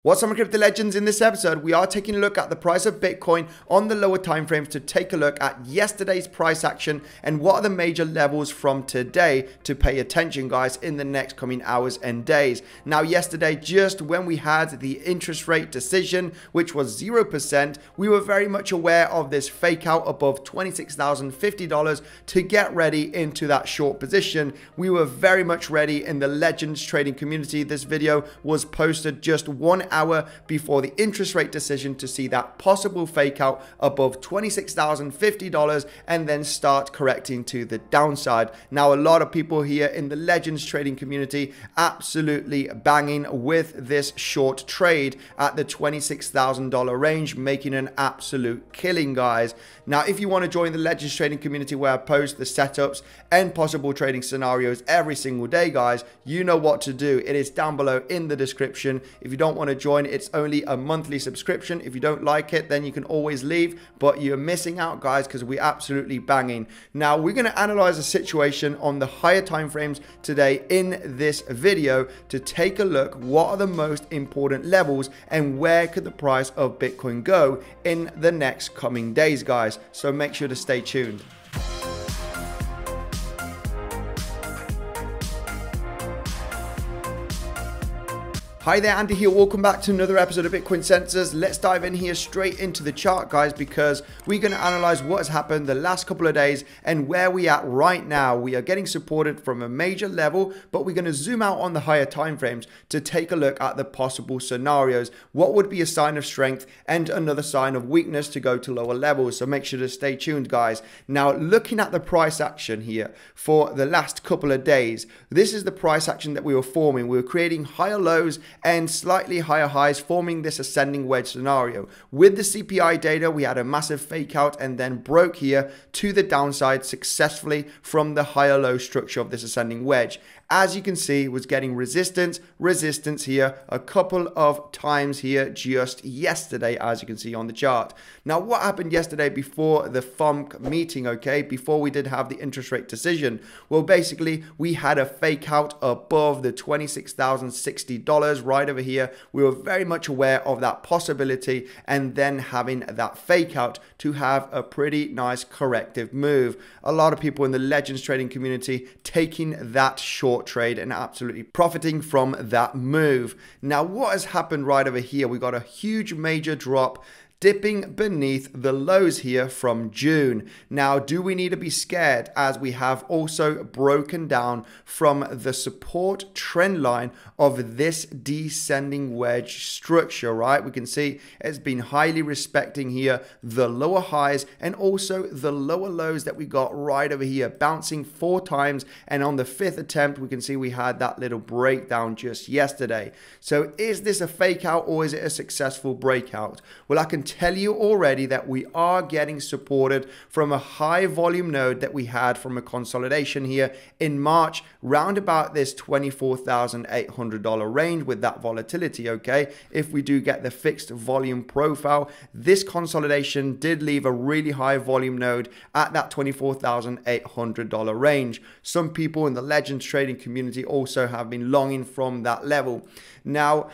What's up, crypto legends? In this episode, we are taking a look at the price of Bitcoin on the lower time frames to take a look at yesterday's price action and what are the major levels from today to pay attention, guys, in the next coming hours and days. Now, yesterday, just when we had the interest rate decision, which was 0%, we were very much aware of this fake out above $26,050 to get ready into that short position. We were very much ready in the Legends trading community. This video was posted just 1 hour before the interest rate decision to see that possible fake out above $26,050 and then start correcting to the downside. Now, a lot of people here in the Legends trading community absolutely banging with this short trade at the $26,000 range, making an absolute killing, guys. Now, if you want to join the Legends trading community where I post the setups and possible trading scenarios every single day, guys, you know what to do. It is down below in the description. If you don't want to join, it's only a monthly subscription. If you don't like it, then you can always leave, but you're missing out, guys, because we're absolutely banging. Now, we're going to analyze the situation on the higher time frames today in this video to take a look what are the most important levels and where could the price of Bitcoin go in the next coming days, guys. So make sure to stay tuned. Hi there, Andy here. Welcome back to another episode of Bitcoinsensus. Let's dive in here straight into the chart, guys, because we're going to analyze what has happened the last couple of days and where we at right now. We are getting supported from a major level, but we're going to zoom out on the higher time frames to take a look at the possible scenarios. What would be a sign of strength and another sign of weakness to go to lower levels. So make sure to stay tuned, guys. Now, looking at the price action here for the last couple of days, this is the price action that we were forming. We were creating higher lows and slightly higher highs, forming this ascending wedge scenario. With the CPI data, we had a massive fake out and then broke here to the downside successfully from the higher low structure of this ascending wedge. As you can see, was getting resistance here a couple of times here just yesterday, as you can see on the chart. Now, what happened yesterday before the FOMC meeting, okay, before we did have the interest rate decision? Well, basically, we had a fake out above the $26,060 right over here. We were very much aware of that possibility and then having that fake out to have a pretty nice corrective move. A lot of people in the Legends trading community taking that short trade and absolutely profiting from that move. Now, what has happened right over here? We got a huge major drop dipping beneath the lows here from June. Now, do we need to be scared as we have also broken down from the support trend line of this descending wedge structure, right? We can see it's been highly respecting here the lower highs and also the lower lows that we got right over here, bouncing 4 times. And on the 5th attempt, we can see we had that little breakdown just yesterday. So is this a fake out or is it a successful breakout? Well, I can tell you already that we are getting supported from a high volume node that we had from a consolidation here in March, round about this $24,800 range with that volatility, okay? If we do get the fixed volume profile, this consolidation did leave a really high volume node at that $24,800 range. Some people in the Legends trading community also have been longing from that level. Now,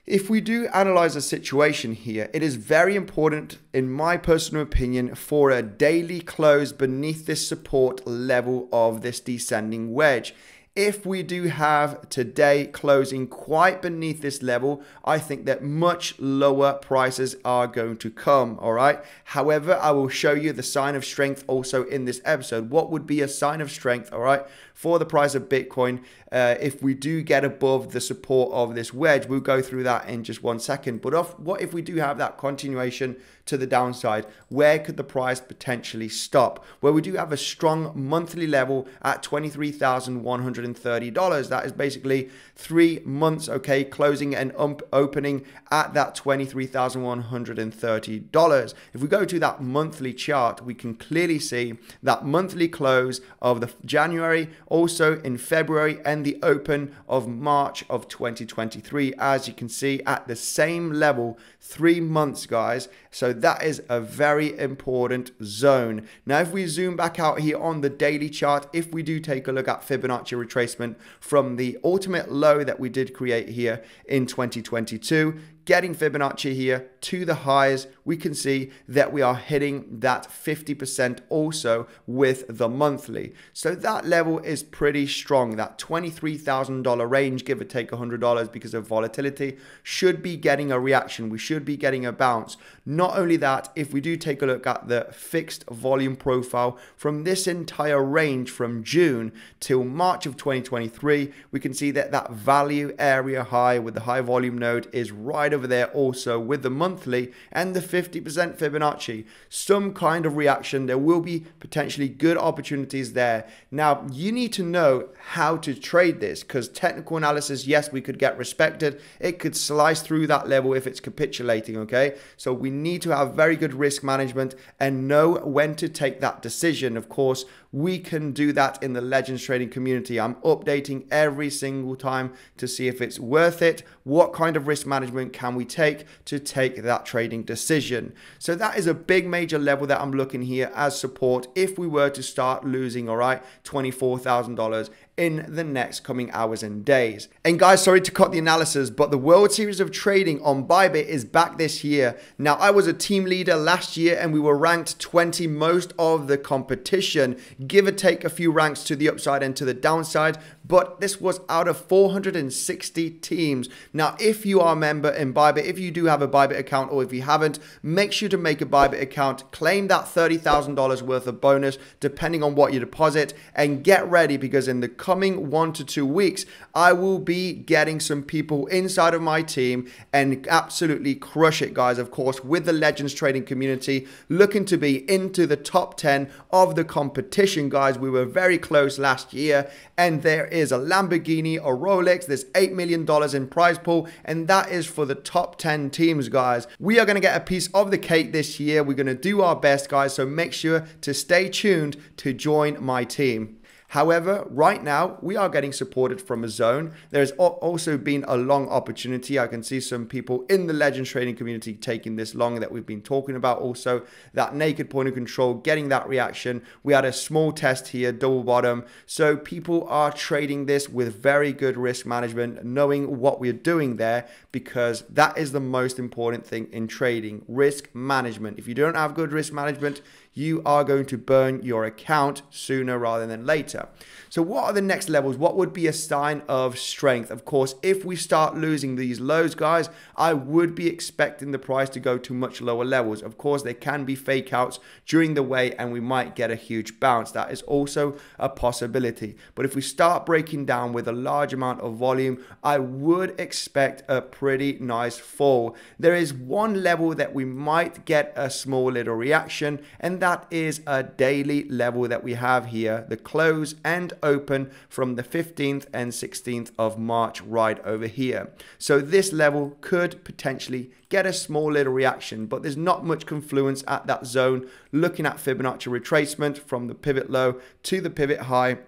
if we do analyze the situation here, it is very important, in my personal opinion, for a daily close beneath this support level of this descending wedge. If we do have today closing quite beneath this level, I think that much lower prices are going to come, all right? However, I will show you the sign of strength also in this episode. What would be a sign of strength, all right, for the price of Bitcoin if we do get above the support of this wedge? We'll go through that in just 1 second. But what if we do have that continuation to the downside? Where could the price potentially stop? Well, we do have a strong monthly level at $23,130. That is basically 3 months, okay, closing and opening at that $23,130. If we go to that monthly chart, we can clearly see that monthly close of the January, also in February, and the open of March of 2023, as you can see at the same level, 3 months, guys. So that is a very important zone. Now, if we zoom back out here on the daily chart, if we do take a look at Fibonacci retracement from the ultimate low that we did create here in 2022, getting Fibonacci here to the highs, we can see that we are hitting that 50% also with the monthly. So that level is pretty strong. That $23,000 range, give or take $100 because of volatility, should be getting a reaction. We should be getting a bounce. Not only that, if we do take a look at the fixed volume profile from this entire range from June till March of 2023, we can see that that value area high with the high volume node is right over there also with the monthly and the 50% Fibonacci. Some kind of reaction. There will be potentially good opportunities there. Now, you need to know how to trade this, because technical analysis, yes, we could get respected. It could slice through that level if it's capitulating, okay? So we need to have very good risk management and know when to take that decision. Of course, we can do that in the Legends trading community. I'm updating every single time to see if it's worth it. What kind of risk management can we take to take that trading decision? So that is a big major level that I'm looking here as support if we were to start losing, all right, $24,000 in the next coming hours and days. And guys, sorry to cut the analysis, but the World Series of Trading on Bybit is back this year. Now, I was a team leader last year and we were ranked 20 most of the competition, give or take a few ranks to the upside and to the downside, but this was out of 460 teams. Now, if you are a member in Bybit, if you do have a Bybit account, or if you haven't, make sure to make a Bybit account, claim that $30,000 worth of bonus, depending on what you deposit, and get ready, because in the coming 1 to 2 weeks, I will be getting some people inside of my team and absolutely crush it, guys, of course, with the Legends trading community, looking to be into the top 10 of the competition, guys. We were very close last year, and there is a Lamborghini, a Rolex, there's $8 million in prize pool, and that is for the top 10 teams, guys. We are going to get a piece of the cake this year. We're going to do our best, guys, so make sure to stay tuned to join my team. However, right now, we are getting supported from a zone. There's also been a long opportunity. I can see some people in the Legends trading community taking this long that we've been talking about. Also, that naked point of control, getting that reaction. We had a small test here, double bottom. So people are trading this with very good risk management, knowing what we're doing there, because that is the most important thing in trading, risk management. If you don't have good risk management, you are going to burn your account sooner rather than later. So what are the next levels? What would be a sign of strength? Of course, if we start losing these lows, guys, I would be expecting the price to go to much lower levels. Of course, there can be fake outs during the way and we might get a huge bounce. That is also a possibility. But if we start breaking down with a large amount of volume, I would expect a pretty nice fall. There is one level that we might get a small little reaction, and that is a daily level that we have here, the close and open from the 15th and 16th of March right over here. So this level could potentially get a small little reaction, but there's not much confluence at that zone. Looking at Fibonacci retracement from the pivot low to the pivot high,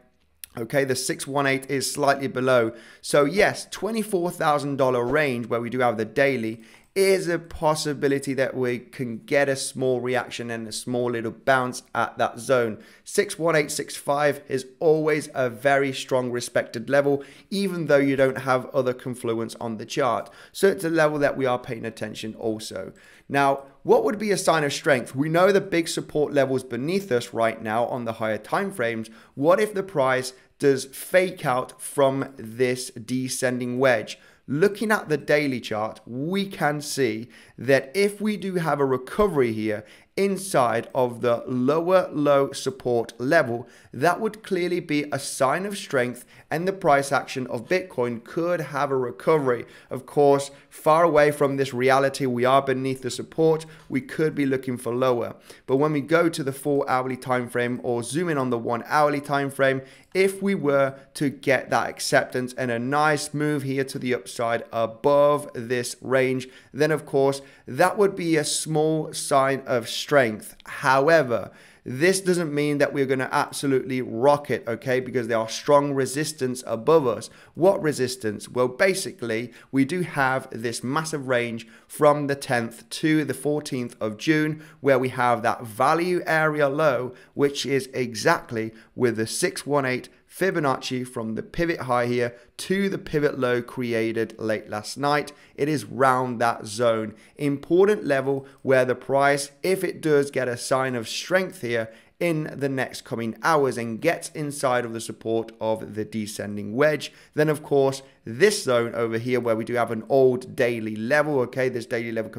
okay, the 618 is slightly below. So yes, $24,000 range where we do have the daily is a possibility that we can get a small reaction and a small little bounce at that zone. 61865 is always a very strong respected level, even though you don't have other confluence on the chart. So it's a level that we are paying attention also. Now, what would be a sign of strength? We know the big support levels beneath us right now on the higher time frames. What if the price does fake out from this descending wedge? Looking at the daily chart, we can see that if we do have a recovery here inside of the lower low support level, that would clearly be a sign of strength, and the price action of Bitcoin could have a recovery. Of course, far away from this reality, we are beneath the support. We could be looking for lower. But when we go to the 4 hourly time frame or zoom in on the 1 hourly time frame, if we were to get that acceptance and a nice move here to the upside above this range, then of course that would be a small sign of strength. However, this doesn't mean that we're going to absolutely rock it, okay? Because there are strong resistance above us. What resistance? Well, basically, we do have this massive range from the 10th to the 14th of June, where we have that value area low, which is exactly with the 618 Fibonacci from the pivot high here to the pivot low created late last night. It is round that zone. Important level where the price, if it does get a sign of strength here in the next coming hours and gets inside of the support of the descending wedge, then of course this zone over here where we do have an old daily level, okay, this daily level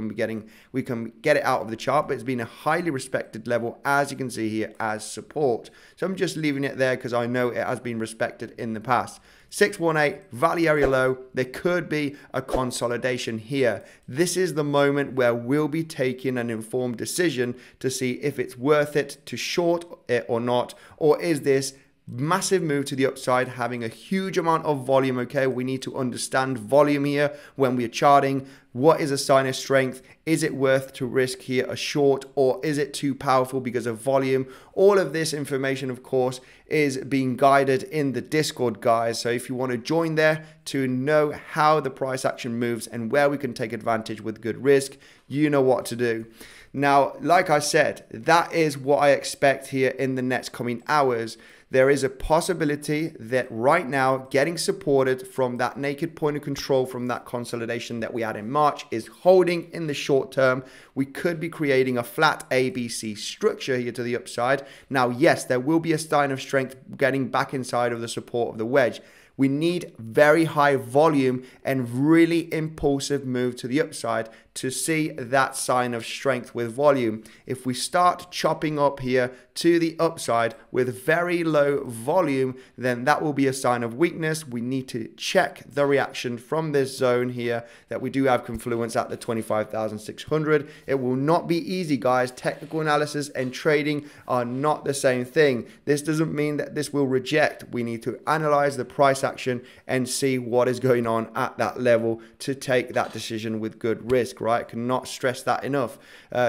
we can get it out of the chart, but it's been a highly respected level, as you can see here, as support. So I'm just leaving it there because I know it has been respected in the past. 618 value area low. There could be a consolidation here. This is the moment where we'll be taking an informed decision to see if it's worth it to short it or not, or is this massive move to the upside having a huge amount of volume. Okay, we need to understand volume here when we're charting. What is a sign of strength? Is it worth to risk here a short, or is it too powerful because of volume? All of this information, of course, is being guided in the Discord, guys. So if you want to join there to know how the price action moves and where we can take advantage with good risk, you know what to do. Now, like I said, that is what I expect here in the next coming hours. There is a possibility that right now getting supported from that naked point of control from that consolidation that we had in March is holding in the short term. We could be creating a flat ABC structure here to the upside. Now, yes, there will be a sign of strength getting back inside of the support of the wedge. We need very high volume and really impulsive move to the upside to see that sign of strength with volume. If we start chopping up here to the upside with very low volume, then that will be a sign of weakness. We need to check the reaction from this zone here that we do have confluence at the 25,600. It will not be easy, guys. Technical analysis and trading are not the same thing. This doesn't mean that this will reject. We need to analyze the price action and see what is going on at that level to take that decision with good risk, right? I cannot stress that enough.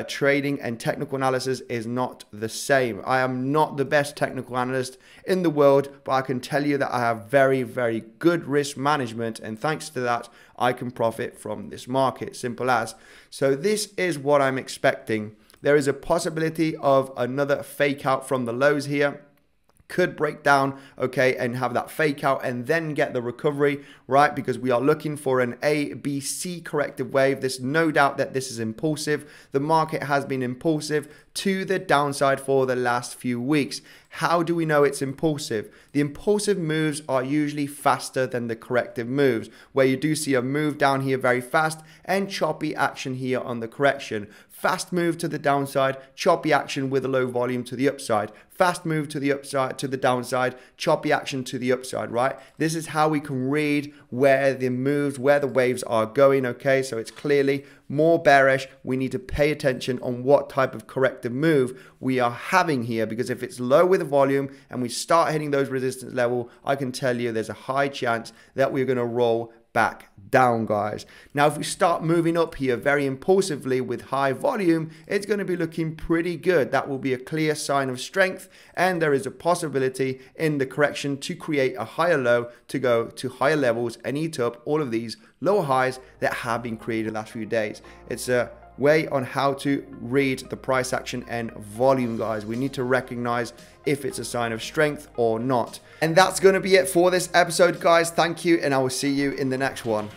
Trading and technical analysis is not the same. I am not the best technical analyst in the world, but I can tell you that I have very, very good risk management, and thanks to that, I can profit from this market. Simple as. So this is what I'm expecting. There is a possibility of another fake out from the lows here. Could break down, okay, and have that fake out and then get the recovery, right? Because we are looking for an A, B, C corrective wave. There's no doubt that this is impulsive. The market has been impulsive to the downside for the last few weeks. How do we know it's impulsive? The impulsive moves are usually faster than the corrective moves, where you do see a move down here very fast and choppy action here on the correction. Fast move to the downside, choppy action with a low volume to the upside. Fast move to the upside, to the downside, choppy action to the upside, right? This is how we can read where the moves, where the waves are going, okay? So it's clearly more bearish. We need to pay attention on what type of corrective move we are having here, because if it's low with the volume and we start hitting those resistance level, I can tell you there's a high chance that we're going to roll back down, guys. Now, if we start moving up here very impulsively with high volume, it's going to be looking pretty good. That will be a clear sign of strength, and there is a possibility in the correction to create a higher low to go to higher levels and eat up all of these lower highs that have been created the last few days. It's a way on how to read the price action and volume, guys. We need to recognize if it's a sign of strength or not. And that's going to be it for this episode, guys. Thank you, and I will see you in the next one.